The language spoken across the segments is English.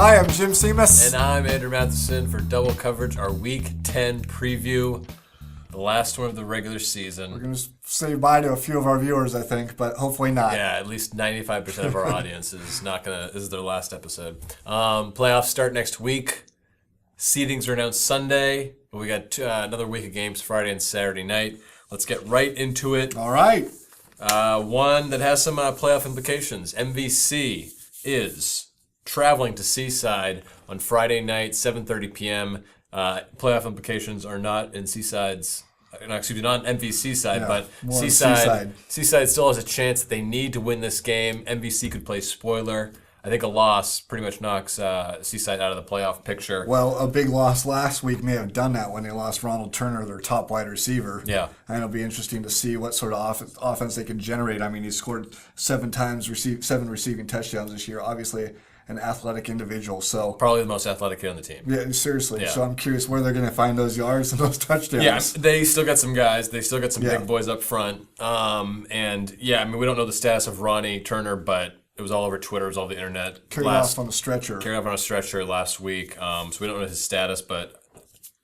Hi, I'm Jim Seimas. And I'm Andrew Matheson for Double Coverage, our Week 10 preview, the last one of the regular season. We're going to say bye to a few of our viewers, I think, but hopefully not. Yeah, at least 95% of our audience is not gonna. This is their last episode. Playoffs start next week. Seedings are announced Sunday, but we got another week of games Friday and Saturday night. Let's get right into it. All right. One that has some playoff implications. MVC is traveling to Seaside on Friday night, 7:30 p.m. Playoff implications are not in Seaside's, not MVC side, but Seaside. Seaside still has a chance that they need to win this game. MVC could play spoiler. I think a loss pretty much knocks Seaside out of the playoff picture. Well, a big loss last week may have done that when they lost Ronald Turner, their top wide receiver. Yeah. And it'll be interesting to see what sort of offense they can generate. I mean, he scored 7 receiving touchdowns this year. Obviously, an athletic individual. So probably the most athletic kid on the team. Yeah, seriously. Yeah. So I'm curious where they're going to find those yards and those touchdowns. Yeah, they still got some guys. They still got some big boys up front. And yeah, I mean, we don't know the status of Ronnie Turner, but it was all over Twitter. It was all over the internet. Carried off on a stretcher last week. So we don't know his status, but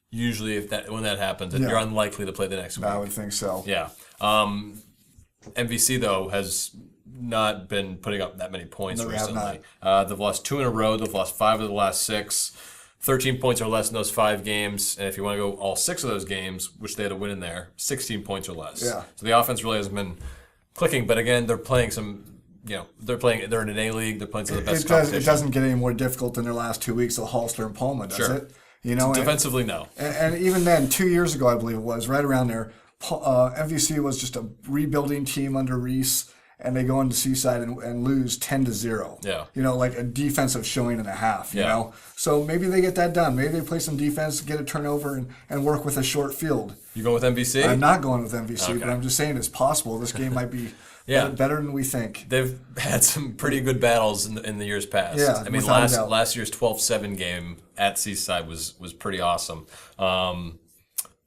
usually when that happens, you're unlikely to play the next week. I would think so. Yeah. MVC, though, has not been putting up that many points recently. They've lost 2 in a row. They've lost 5 of the last 6. 13 points or less in those 5 games. And if you want to go all 6 of those games, which they had to win in there, 16 points or less. Yeah. So the offense really hasn't been clicking. But again, they're playing some... they're in an A league. They're playing some of the best competition. It doesn't get any more difficult than their last 2 weeks of Holster and Palma, does it? Defensively, no. And even then, 2 years ago, I believe it was, right around there, MVC was just a rebuilding team under Reese, and they go into Seaside and lose 10-0. Yeah. Like a defensive showing and a half, you Yeah. know? So maybe they get that done. Maybe they play some defense, get a turnover, and work with a short field. You go with MVC? I'm not going with MVC, Okay. but I'm just saying it's possible. This game might be better than we think. They've had some pretty good battles in the years past. Yeah, I mean, last year's 12-7 game at Seaside was pretty awesome.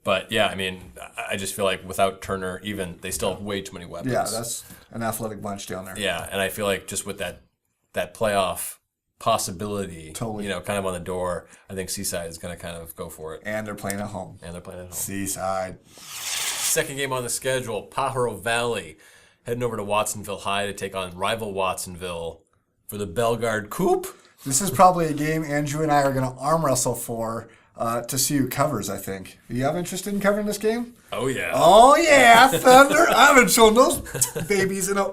But yeah, I mean, I just feel like without Turner, even they still have way too many weapons. Yeah, that's an athletic bunch down there. Yeah, and I feel like just with that playoff possibility, totally. Kind of on the door, I think Seaside is going to kind of go for it. And they're playing at home. Seaside. Second game on the schedule, Pajaro Valley heading over to Watsonville High to take on rival Watsonville for the Bellegarde Coupe. This is probably a game Andrew and I are going to arm wrestle for to see who covers, I think. Do you have interest in covering this game? Oh, yeah. Oh, yeah, Thunder. I haven't shown those babies in a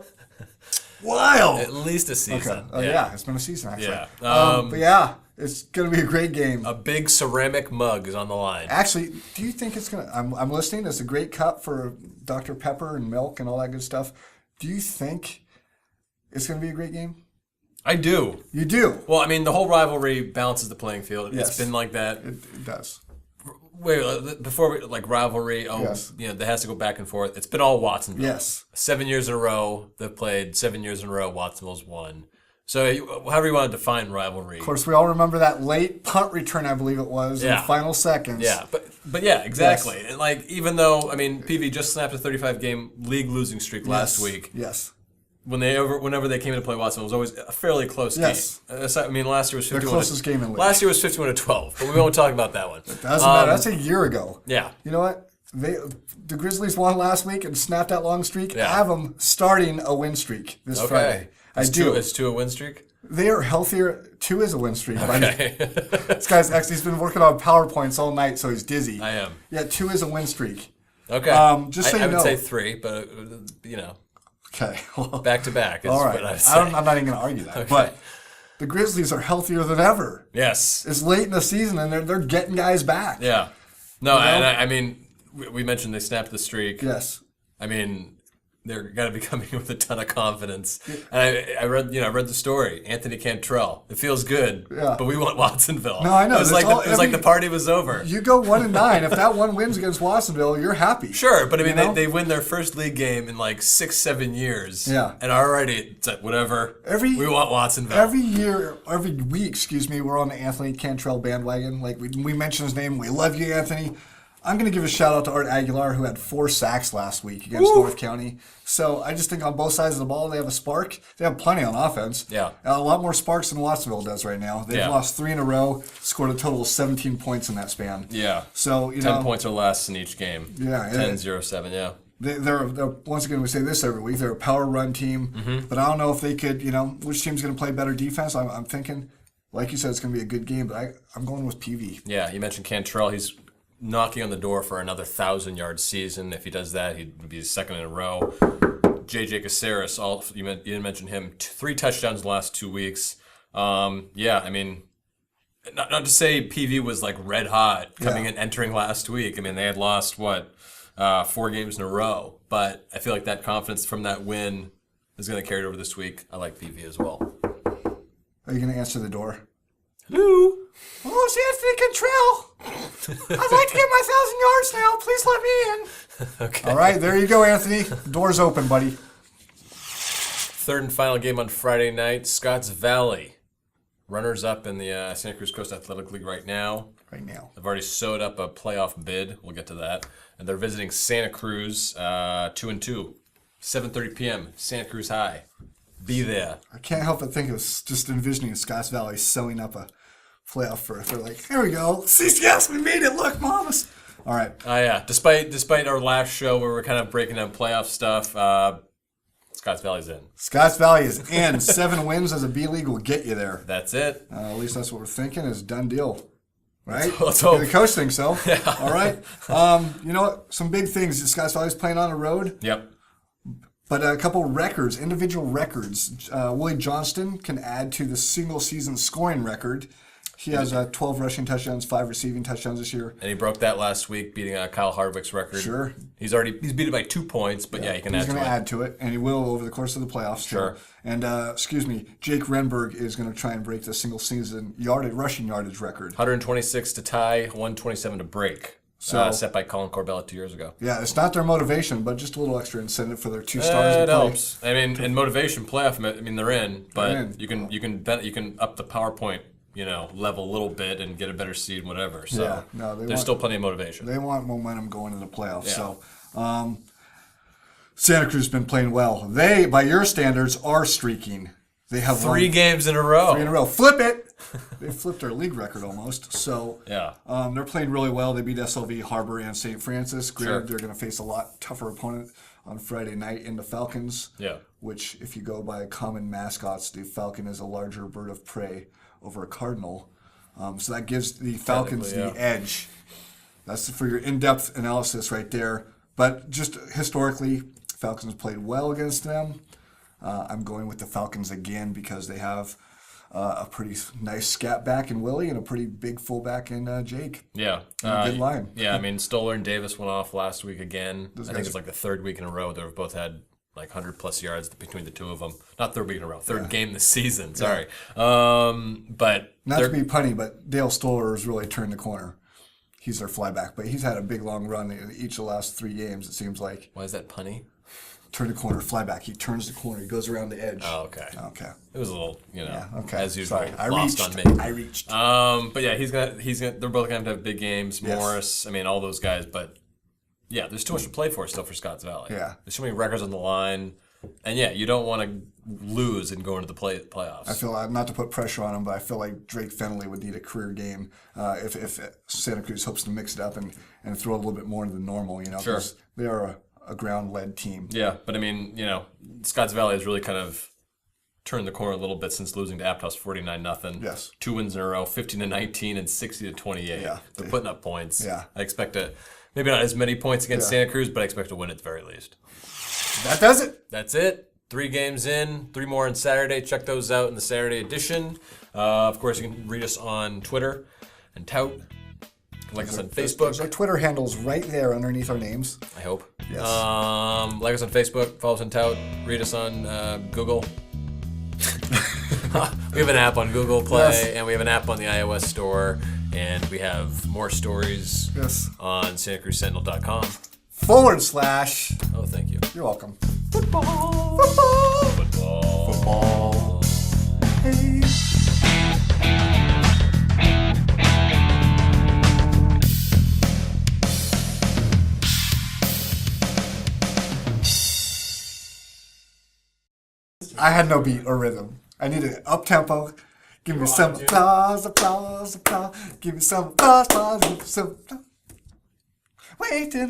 while. At least a season. Okay. Yeah, it's been a season, actually. Yeah. But yeah, it's going to be a great game. A big ceramic mug is on the line. Actually, do you think it's going to... I'm listening. It's a great cup for Dr. Pepper and milk and all that good stuff. Do you think it's going to be a great game? I do. You do? Well, I mean, the whole rivalry balances the playing field. Yes. It's been like that. It does. Wait, before rivalry, yes. That has to go back and forth. It's been all Watsonville. Yes. 7 years in a row, they've played 7 years in a row, Watsonville's won. So however you want to define rivalry. Of course, we all remember that late punt return, I believe it was, in the final seconds. Yeah, but yeah, exactly. Yes. And even though, PV just snapped a 35-game league losing streak last week. Yes. Whenever they came in to play Watson, it was always a fairly close game. Yes. Last year was 51. Their closest game in league. Last year was 51-12, but we won't talk about that one. It doesn't matter. That's a year ago. Yeah. You know what? The Grizzlies won last week and snapped that long streak. Yeah. I have them starting a win streak this Friday. Is 2 a win streak? They are healthier. 2 is a win streak. Okay. This guy's actually he's been working on PowerPoints all night, so he's dizzy. I am. Yeah, 2 is a win streak. Okay. Just so I you know. would say 3, but Okay. Well, back to back. Is all right. What I would say. I'm not even going to argue that. Okay. But the Grizzlies are healthier than ever. Yes. It's late in the season, and they're getting guys back. Yeah. No, and we mentioned they snapped the streak. Yes. They're going to be coming with a ton of confidence. And I read the story. Anthony Cantrell. It feels good, but we want Watsonville. No, I know. It was like the party was over. You go 1-9. If that one wins against Watsonville, you're happy. Sure, but they win their first league game in 6-7 years. Yeah. And already it's like, whatever. We want Watsonville. Every week, we're on the Anthony Cantrell bandwagon. We mention his name. We love you, Anthony. I'm going to give a shout out to Art Aguilar, who had 4 sacks last week against North County. So I just think on both sides of the ball, they have a spark. They have plenty on offense. Yeah. A lot more sparks than Watsonville does right now. They've lost 3 in a row, scored a total of 17 points in that span. Yeah. So, 10 points or less in each game. Yeah. 10-0-7, yeah. They're once again, we say this every week, they're a power run team. But I don't know if they could, which team's going to play better defense. I'm thinking, like you said, it's going to be a good game, but I'm going with PV. Yeah, you mentioned Cantrell. He's knocking on the door for another 1,000-yard season. If he does that, he'd be his second in a row. JJ Caceres, you didn't mention him. 3 touchdowns in the last 2 weeks. Yeah, I mean, not to say PV was like red hot coming in, entering last week. I mean, they had lost, 4 games in a row. But I feel like that confidence from that win is going to carry it over this week. I like PV as well. Are you going to answer the door? Hello? Oh, it's Anthony Cantrell. I'd like to get my 1,000 yards now. Please let me in. Okay. All right, there you go, Anthony. Door's open, buddy. Third and final game on Friday night. Scotts Valley, runners up in the Santa Cruz Coast Athletic League right now. They've already sewed up a playoff bid. We'll get to that. And they're visiting Santa Cruz, 2-2, 7:30 p.m. Santa Cruz High. Be there. I can't help but think it was just envisioning Scotts Valley sewing up a playoff berth. They're like, here we go. CCS, we made it. Look, mamas. All right. Yeah. Despite our last show where we're kind of breaking down playoff stuff, Scotts Valley's in. Scotts Valley is in. 7 wins as a B League will get you there. That's it. At least that's what we're thinking is done deal. Right? Let's hope. The coach thinks so. Yeah. All right. You know what? Some big things. Scotts Valley's playing on the road. Yep. But a couple records, individual records. Willie Johnston can add to the single-season scoring record. He has 12 rushing touchdowns, 5 receiving touchdowns this year. And he broke that last week, beating Kyle Hardwick's record. Sure. He's beat it by 2 points, but he can add to it. He's going to add to it, and he will over the course of the playoffs. Sure. And, Jake Renberg is going to try and break the single-season rushing yardage record. 126 to tie, 127 to break. Set by Colin Corbella 2 years ago. Yeah, it's not their motivation, but just a little extra incentive for their 2 stars. It helps. I mean, in motivation playoff, I mean they're in, but you can up the PowerPoint, level a little bit and get a better seed, whatever. So there's still plenty of motivation. They want momentum going into the playoffs. Yeah. So Santa Cruz has been playing well. They, by your standards, are streaking. They have 3 games in a row. 3 in a row. Flip it. They flipped their league record almost. So they're playing really well. They beat SLV, Harbor, and St. Francis. Granted, they're going to face a lot tougher opponent on Friday night in the Falcons. Yeah. Which, if you go by common mascots, the Falcon is a larger bird of prey over a cardinal. So that gives the Falcons the edge. That's for your in-depth analysis right there. But just historically, Falcons played well against them. I'm going with the Falcons again because they have a pretty nice scat back in Willie and a pretty big fullback in Jake. Yeah. Good line. Yeah, I mean, Stoller and Davis went off last week again. I think it's like the 3rd week in a row they've both had like 100-plus yards between the two of them. Not 3rd week in a row, 3rd game this season. Sorry. But not to be punny, but Dale Stoller has really turned the corner. He's their flyback, but he's had a big long run in each of the last 3 games, it seems like. Why is that punny? Turn the corner, fly back. He turns the corner. He goes around the edge. Oh, okay. Okay. It was a little, as usual, Sorry. lost on me. I reached. But yeah, he's gonna. They're both gonna have to have big games. Yes. Morris, I mean, all those guys. But yeah, there's too much to play for still for Scotts Valley. Yeah. There's so many records on the line, and you don't want to lose and go into the playoffs. I feel not to put pressure on him, but I feel like Drake Fenley would need a career game if Santa Cruz hopes to mix it up and throw a little bit more than normal. Sure. They are a ground-led team. Yeah, but I mean, Scotts Valley has really kind of turned the corner a little bit since losing to Aptos 49-0. Yes. 2 wins in a row, 15-19 and 60-28. Yeah. They're putting up points. Yeah. I expect maybe not as many points against Santa Cruz, but I expect to win at the very least. That does it. That's it. 3 games in, 3 more on Saturday. Check those out in the Saturday edition. Of course, you can read us on Twitter and tout. Like us on Facebook. Our Twitter handle's right there underneath our names. I hope. Yes. Like us on Facebook, follow us on Tout, read us on Google. We have an app on Google Play, and we have an app on the iOS store, and we have more stories on SantaCruzSentinel.com. / Oh, thank you. You're welcome. Football. Football. Football. Football. Hey. I had no beat or rhythm. I needed up tempo. Give me some applause, applause, applause. Give me some applause, applause. Give me some applause. Wait till